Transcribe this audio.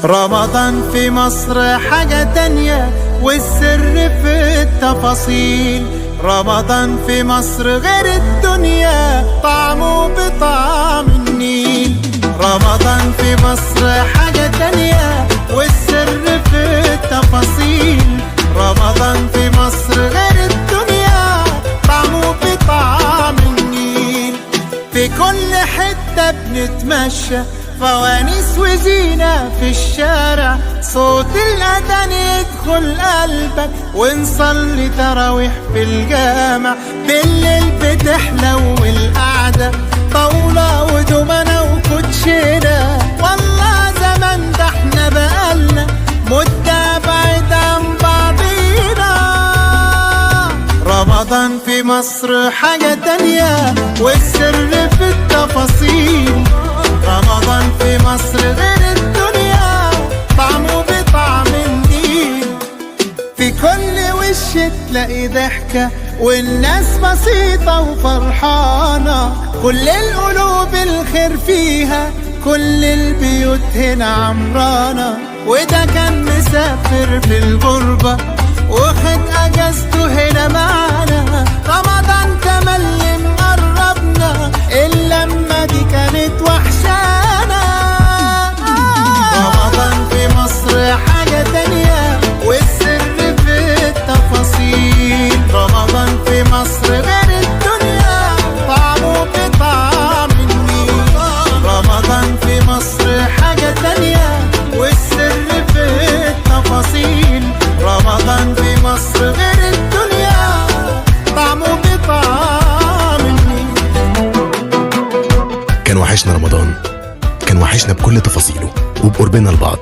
رمضان في مصر حاجة تانية، والسر في التفاصيل. رمضان في مصر غير الدنيا، طعمه بطعم النيل. رمضان في مصر حاجة تانية، والسر في التفاصيل. رمضان في مصر غير الدنيا، طعمه بطعم النيل. في كل حتة بنتمشى، فوانيس وزينة في الشارع، صوت الأذان يدخل قلبك، ونصلي تراويح في الجامع. بالليل بتحلو القعدة، طاولة ودومنة وكوتشينة. والله زمان ده احنا بقالنا مدة بعيد عن بعضينا. رمضان في مصر حاجة تانية، والسر في التفاصيل. رمضان في مصر غير الدنيا، طعمه بطعم النيل. في كل وش تلاقي ضحكة، والناس بسيطة وفرحانة. كل القلوب الخير فيها، كل البيوت هنا عمرانة. وده كان مسافر في الغربة، واخد اجازته هنا معانا. رمضان تملي مقربنا، اللمة دي كانت وحشانا. رمضان في مصر حاجة تانية، والسر في التفاصيل. رمضان في مصر غير الدنيا، طعمه بطعم النيل. رمضان في مصر حاجة تانية، والسر في التفاصيل. رمضان في مصر غير الدنيا، طعمه بطعم النيل. كان وحشنا رمضان، كان وحشنا بكل تفاصيله وبقربنا لبعض.